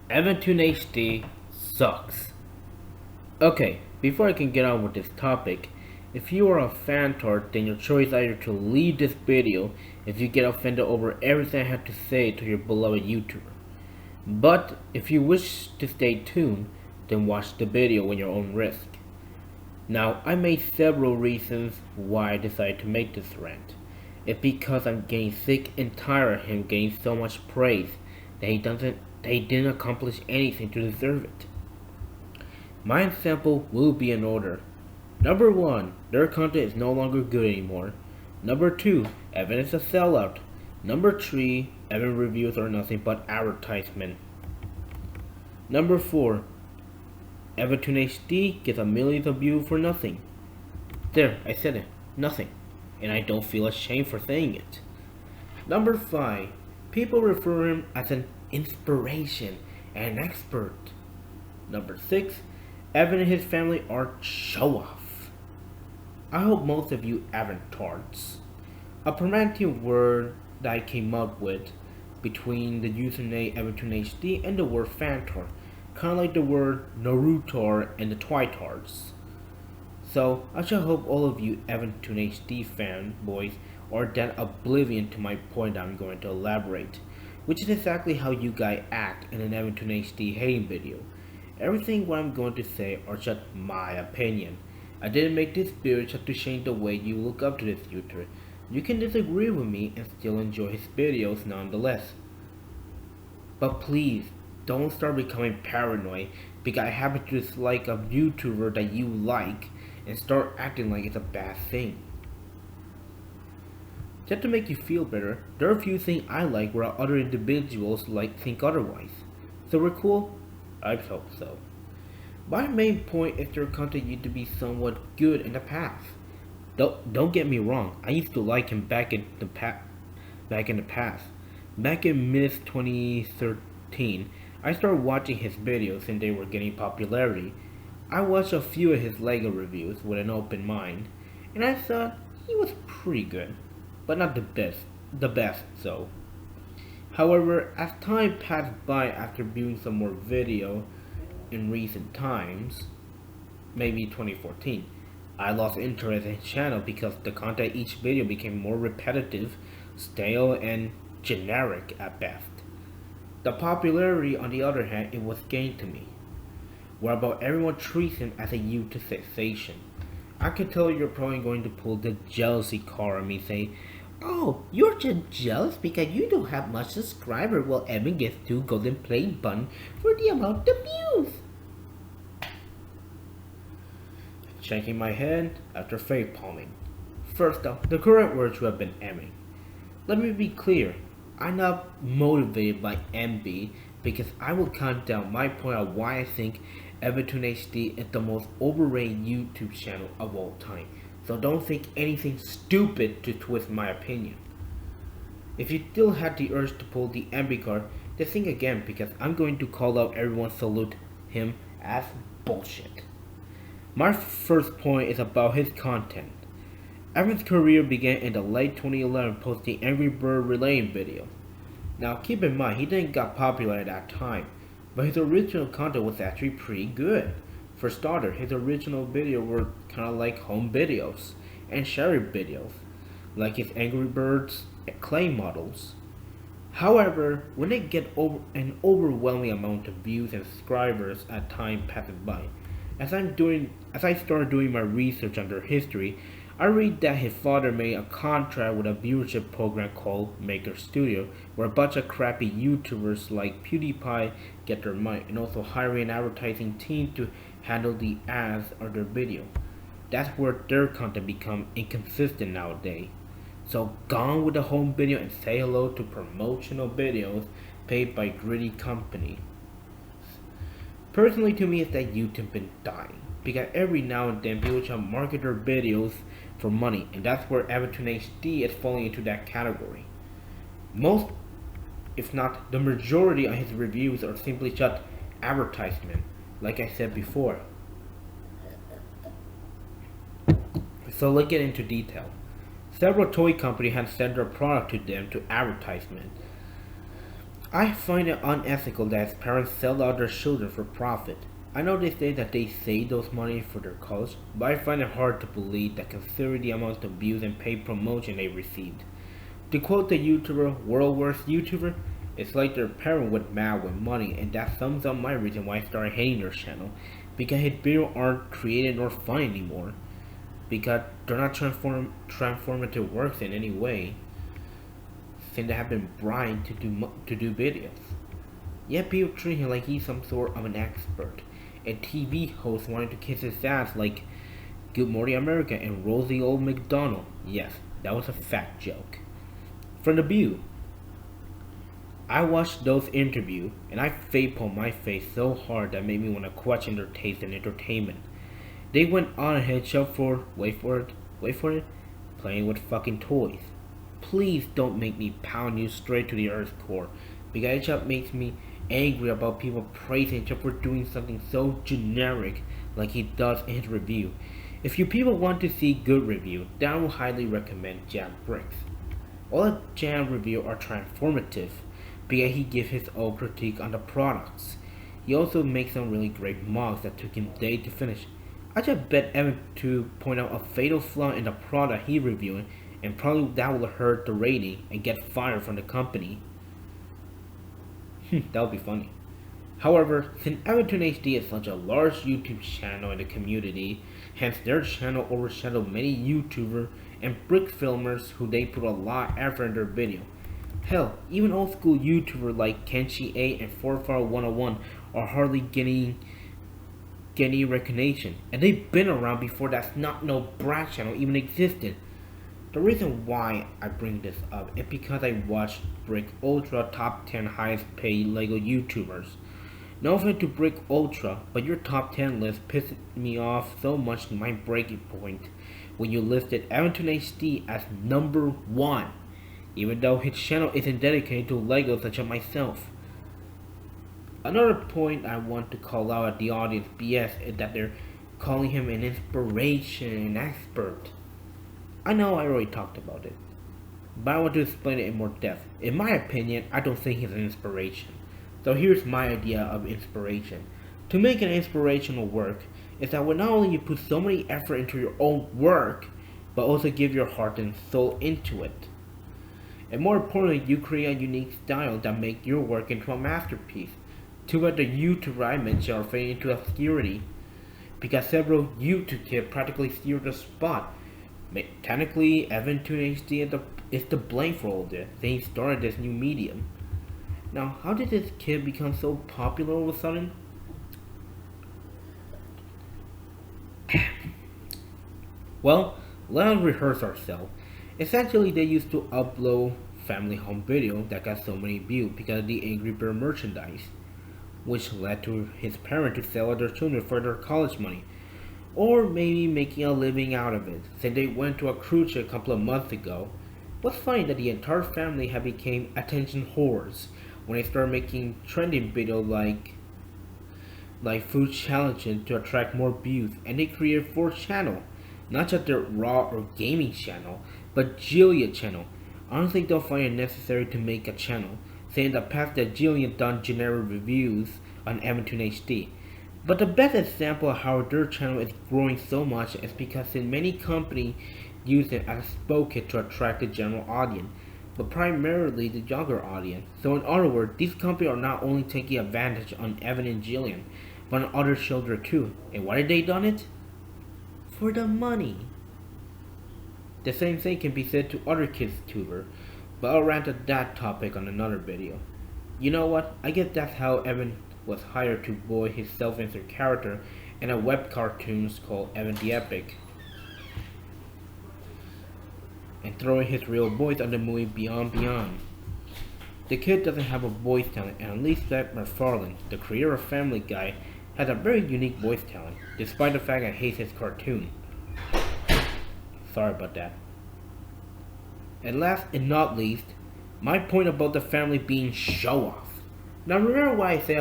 EvanTubeHD Sucks. Okay, before I can get on with this topic, if you are a Fantard, then your choice is either to leave this video if you get offended over everything I have to say to your beloved YouTuber. But if you wish to stay tuned, then watch the video on your own risk. Now, I made several reasons why I decided to make this rant. It's because I'm getting sick and tired of him getting so much praise that he didn't accomplish anything to deserve it. My example will be in order. Number 1, their content is no longer good anymore. Number 2, Evan is a sellout. Number 3, Evan reviews are nothing but advertisement. Number 4, EvanTubeHD gets millions of views for nothing. There, I said it, nothing. And I don't feel ashamed for saying it. Number 5, people refer him as an inspiration and an expert. Number 6, Evan and his family are show-off. I hope most of you EvanTards. A promoting word that I came up with between the username EvanTubeHD and the word Fantard, kind of like the word Naruto and the Twitards. So I shall hope all of you EvanTubeHD fanboys are that oblivion to my point that I'm going to elaborate, which is exactly how you guys act in an EvanTubeHD hating video. Everything what I'm going to say are just my opinion. I didn't make this video just to change the way you look up to this YouTuber. You can disagree with me and still enjoy his videos nonetheless. But please, don't start becoming paranoid because I happen to dislike a YouTuber that you like and start acting like it's a bad thing. Just to make you feel better, there are a few things I like where other individuals think otherwise. So we're cool? I hope so. My main point is their content used to be somewhat good in the past. Don't get me wrong, I used to like him back in the past. Back in mid-2013, I started watching his videos and they were getting popularity. I watched a few of his LEGO reviews with an open mind, and I thought he was pretty good, but not the best so. However, as time passed by after viewing some more video in recent times, maybe 2014, I lost interest in his channel because the content each video became more repetitive, stale, and generic at best. The popularity, on the other hand, it was gained to me, whereby everyone treats him as a YouTube sensation. I can tell you're probably going to pull the jealousy card on me saying, "Oh, you're just jealous because you don't have much subscriber while Evan gets 2 golden play buttons for the amount of views." Shaking my head after face palming. First off, the correct word should have been Evan. Let me be clear, I'm not motivated by envy because I will count down my point of why I think EvanTubeHD is the most overrated YouTube channel of all time. So don't think anything stupid to twist my opinion. If you still had the urge to pull the envy card, then think again because I'm going to call out everyone salute him as bullshit. My first point is about his content. Evan's career began in the late 2011 posting Angry Bird relating video. Now keep in mind he didn't get popular at that time, but his original content was actually pretty good. For starter, his original videos were kinda like home videos and sharing videos, like his Angry Birds and clay models. However, when they get an overwhelming amount of views and subscribers as time passes by, as I started doing my research on their history, I read that his father made a contract with a viewership program called Maker Studio, where a bunch of crappy YouTubers like PewDiePie get their money, and also hiring an advertising team to handle the ads of their video. That's where their content become inconsistent nowadays. So gone with the home video and say hello to promotional videos paid by greedy company. Personally, to me, it's that YouTube been dying, because every now and then people try to market their videos for money, and that's where EvanTubeHD is falling into that category. Most, if not the majority of his reviews are simply just advertisement, like I said before. So let's get into detail. Several toy companies have sent their product to them to advertisement. I find it unethical that his parents sell out their children for profit. I know they say that they save those money for their college, but I find it hard to believe that considering the amount of views and paid promotion they received. To quote the YouTuber, world worst YouTuber, it's like their parent went mad with money, and that sums up my reason why I started hating their channel, because his videos aren't creative nor fun anymore, because they're not transformative works in any way, since they have been bribed to do videos. Yet people treat him like he's some sort of an expert, and TV hosts wanting to kiss his ass like Good Morning America and Rosie Old McDonald. Yes, that was a fat joke. From The View. I watched those interviews, and I facepalmed my face so hard that made me want to question their taste in entertainment. They went on ahead shelf for, wait for it, playing with fucking toys. Please don't make me pound you straight to the earth's core, because it just makes me angry about people praising him for doing something so generic like he does in his review. If you people want to see good review, then I will highly recommend Jam Bricks. All the Jam reviews are transformative, because he gives his own critique on the products. He also makes some really great mods that took him days to finish. I just bet Evan to point out a fatal flaw in the product he reviewing, and probably that will hurt the rating and get fired from the company. That would be funny. However, since EvanTubeHD is such a large YouTube channel in the community, hence their channel overshadowed many YouTubers and brick filmers who they put a lot of effort in their video. Hell, even old school YouTubers like Kenshi8 and 4Far101 are hardly getting recognition, and they've been around before that Not No Brat channel even existed. The reason why I bring this up is because I watched Brick Ultra top 10 highest paid LEGO YouTubers. No offense to Brick Ultra, but your top 10 list pissed me off so much to my breaking point when you listed EvanTubeHD as number 1, even though his channel isn't dedicated to LEGO such as myself. Another point I want to call out at the audience BS is that they're calling him an inspiration and expert. I know I already talked about it, but I want to explain it in more depth. In my opinion, I don't think he's an inspiration. So here's my idea of inspiration. To make an inspirational work is that when not only you put so many effort into your own work, but also give your heart and soul into it. And more importantly, you create a unique style that makes your work into a masterpiece. Too bad the YouTuber I mentioned are fading into obscurity, because several YouTube kids practically steal the spot. Technically, EvanTubeHD is to blame for all this. They started this new medium. Now, how did this kid become so popular all of a sudden? Well, let us rehearse ourselves. Essentially, they used to upload family home videos that got so many views because of the Angry Bird merchandise, which led to his parents to sell their children for their college money, or maybe making a living out of it, since they went to a cruise ship a couple of months ago. What's funny that the entire family had become attention whores when they started making trending videos like food challenges to attract more views, and they created 4 channels, not just their raw or gaming channel, but Jillian channel. I don't think they'll find it necessary to make a channel, saying in the past that Jillian done generic reviews on EvanTubeHD. But the best example of how their channel is growing so much is because many companies use it as a spoken to attract the general audience, but primarily the younger audience. So in other words, these companies are not only taking advantage on Evan and Jillian, but on other children too. And why did they done it? For the money. The same thing can be said to other kids tubers, but I'll rant at that topic on another video. You know what? I guess that's how Evan was hired to voice his self-insert character in a web cartoon called Evan the Epic, and throwing his real voice on the movie Beyond. The kid doesn't have a voice talent, and at least Seth MacFarlane, the creator of Family Guy, has a very unique voice talent, despite the fact I hate his cartoon. Sorry about that. And last and not least, my point about the family being show-off. Now remember what I said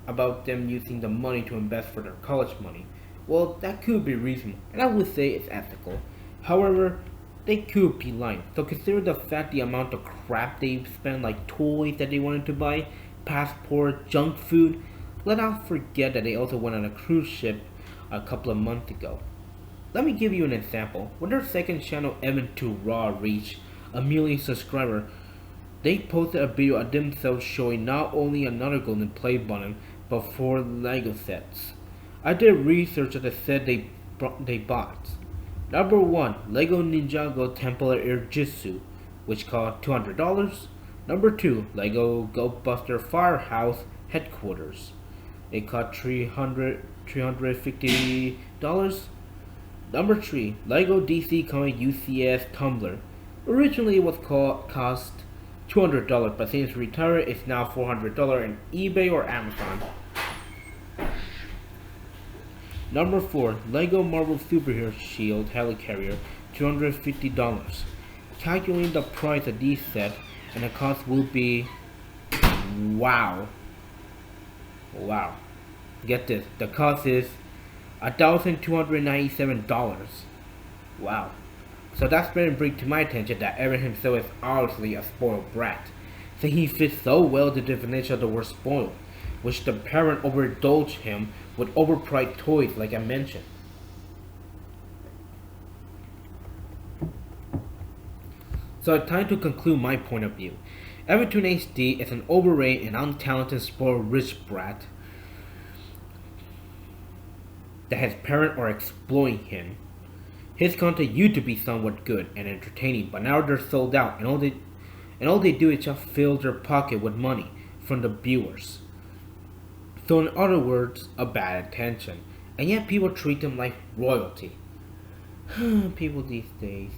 about them using the money to invest for their college money. Well, that could be reasonable, and I would say it's ethical. However, they could be lying. So consider the fact the amount of crap they've spent, like toys that they wanted to buy, passport, junk food. Let not forget that they also went on a cruise ship a couple of months ago. Let me give you an example. When their second channel, EvanTubeHD, reached 1 million subscribers, they posted a video of themselves showing not only another golden play button, but 4 Lego sets. I did research at the set they bought. Number 1, Lego Ninjago Temple Jitsu, which cost $200. Number 2, Lego Ghostbuster Firehouse Headquarters. It cost $350. Number 3, Lego DC Comic UCS Tumbler. Originally it was cost $200, but since retired it's now $400 on eBay or Amazon. Number 4, Lego Marvel Superhero Shield Helicarrier, $250. Calculating the price of these sets, and the cost will be, wow. Get this, the cost is $1,297. Wow. So that's been bring to my attention that Evan himself is obviously a spoiled brat. So he fits so well the definition of the word spoiled, which the parent overindulged him with overpriced toys like I mentioned. So it's time to conclude my point of view. EvanTubeHD is an overrated and untalented spoiled rich brat that his parents are exploiting him. His content used to be somewhat good and entertaining, but now they're sold out, and all they do is just fill their pocket with money from the viewers. So in other words, a bad attention, and yet people treat them like royalty. People these days.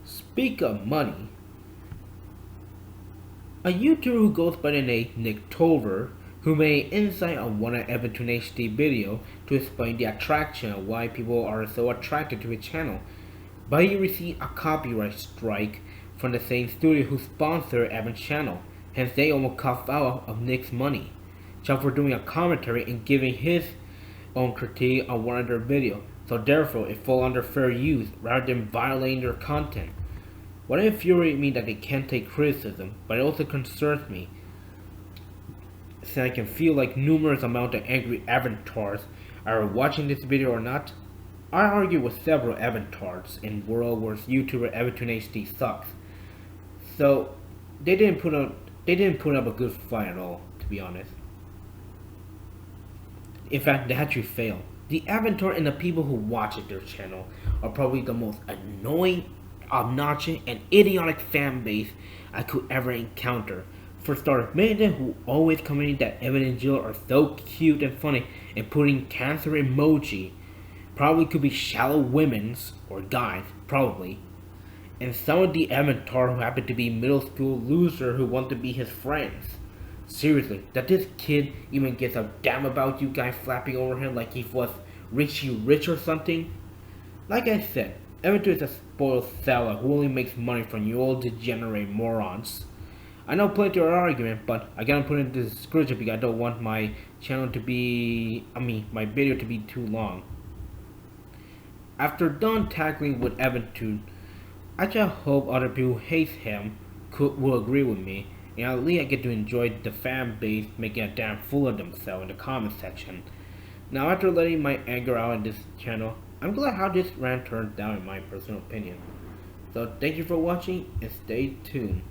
Speak of money, a YouTuber who goes by the name Nick Tover, who made insight on one of EvanTubeHD video to explain the attraction of why people are so attracted to his channel, but he received a copyright strike from the same studio who sponsored Evan's channel. Hence they almost coughed out of Nick's money, just for doing a commentary and giving his own critique on one of their videos. So therefore it falls under fair use rather than violating their content. What infuriates me that they can't take criticism, but it also concerns me, since I can feel like numerous amount of angry EvanTards are watching this video or not. I argue with several EvanTards in world where YouTuber EvanTubeHD Sucks. So they didn't put up a good fight at all, to be honest. In fact, they actually failed. The EvanTard and the people who watch their channel are probably the most annoying, obnoxious, and idiotic fan base I could ever encounter. For starters, many of them who always commented that Evan and Jill are so cute and funny and putting cancer emoji probably could be shallow women's or guys, probably. And some of the EvanTard who happen to be middle school losers who want to be his friends. Seriously, that this kid even gets a damn about you guys flapping over him like he was Richie Rich or something? Like I said, EvanTuber is a spoiled seller who only makes money from you all degenerate morons. I know plenty of argument, but I gotta put in the description because I don't want my channel to be, my video to be too long. After done tackling with EvanTube, I just hope other people who hate him will agree with me, and at least I get to enjoy the fan base making a damn fool of themselves in the comment section. Now after letting my anger out on this channel, I'm glad how this rant turned out in my personal opinion. So thank you for watching and stay tuned.